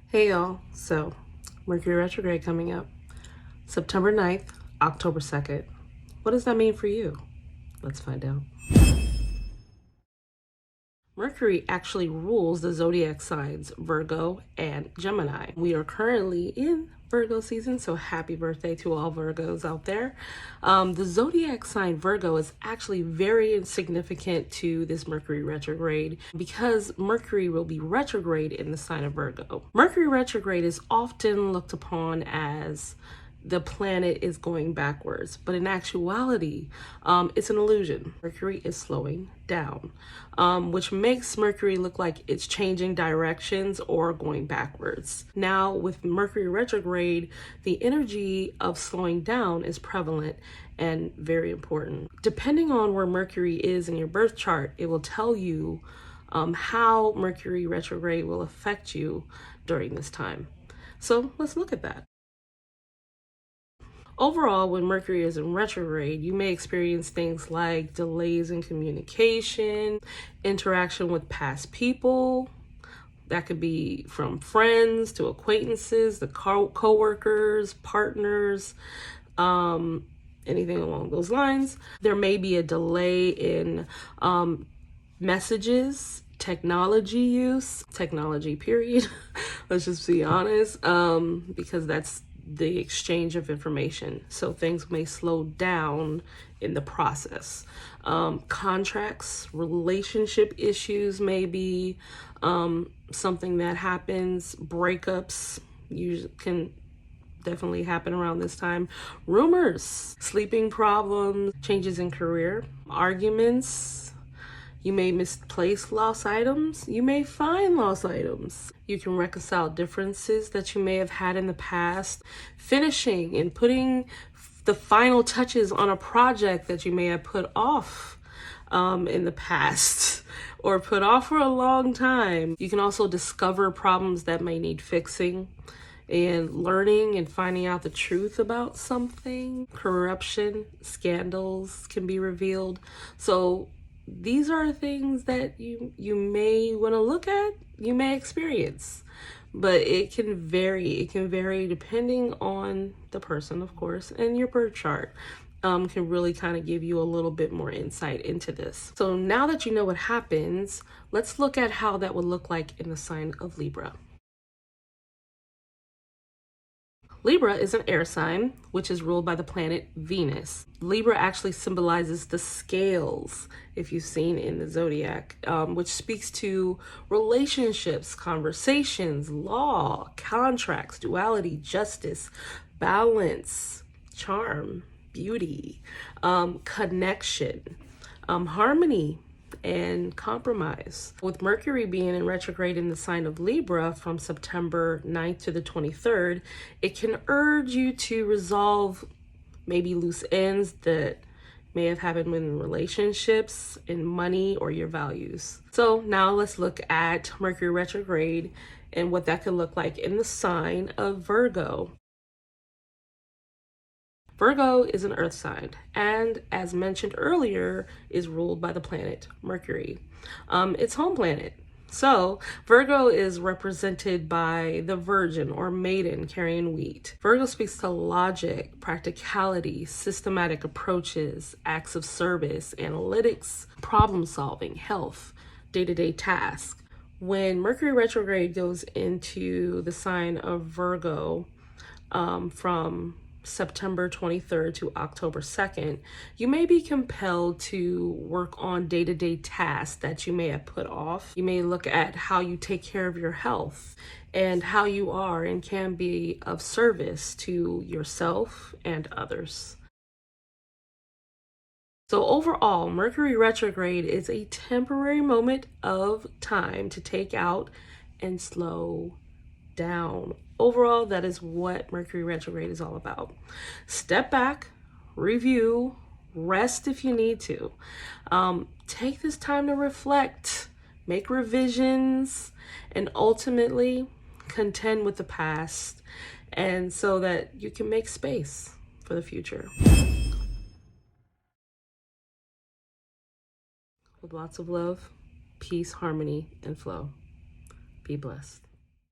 Hey y'all, so Mercury Retrograde coming up September 9th, October 2nd. What does that mean for you? Let's find out. Mercury actually rules the zodiac signs Virgo and Gemini. We are currently in Virgo season, so happy birthday to all Virgos out there. The zodiac sign Virgo is actually very significant to this Mercury retrograde because Mercury will be retrograde in the sign of Virgo. Mercury retrograde is often looked upon as the planet is going backwards, but in actuality, it's an illusion. Mercury is slowing down, which makes Mercury look like it's changing directions or going backwards. Now, with Mercury retrograde, the energy of slowing down is prevalent and very important. Depending on where Mercury is in your birth chart, it will tell you how Mercury retrograde will affect you during this time. So let's look at that. Overall, when Mercury is in retrograde, you may experience things like delays in communication, interaction with past people. That could be from friends to acquaintances, the co-workers, partners, anything along those lines. There may be a delay in messages, technology use, technology period. Let's just be honest, because that's the exchange of information. So things may slow down in the process. Contracts, relationship issues may be something that happens. Breakups usually can definitely happen around this time. Rumors, sleeping problems, changes in career, arguments. You may misplace lost items. You may find lost items. You can reconcile differences that you may have had in the past. Finishing and putting the final touches on a project that you may have put off in the past or put off for a long time. You can also discover problems that may need fixing and learning and finding out the truth about something. Corruption, scandals can be revealed. So these are things that you may want to look at, you may experience, but it can vary. It can vary depending on the person, of course, and your birth chart can really kind of give you a little bit more insight into this. So now that you know what happens, let's look at how that would look like in the sign of Libra. Libra is an air sign, which is ruled by the planet Venus. Libra actually symbolizes the scales, if you've seen in the zodiac, which speaks to relationships, conversations, law, contracts, duality, justice, balance, charm, beauty, connection, harmony, and compromise. With Mercury being in retrograde in the sign of Libra from September 9th to the 23rd, it can urge you to resolve maybe loose ends that may have happened in relationships, in money, or your values. So now let's look at Mercury retrograde and what that could look like in the sign of Virgo. Virgo is an earth sign, and as mentioned earlier, is ruled by the planet Mercury, its home planet. So Virgo is represented by the virgin or maiden carrying wheat. Virgo speaks to logic, practicality, systematic approaches, acts of service, analytics, problem solving, health, day-to-day tasks. When Mercury retrograde goes into the sign of Virgo from September 23rd to October 2nd, you may be compelled to work on day-to-day tasks that you may have put off. You may look at how you take care of your health and how you are and can be of service to yourself and others. So overall, Mercury retrograde is a temporary moment of time to take out and slow down. Overall, that is what Mercury retrograde is all about. Step back, review, rest if you need to. Take this time to reflect, make revisions, and ultimately contend with the past, and so that you can make space for the future. With lots of love, peace, harmony, and flow. Be blessed.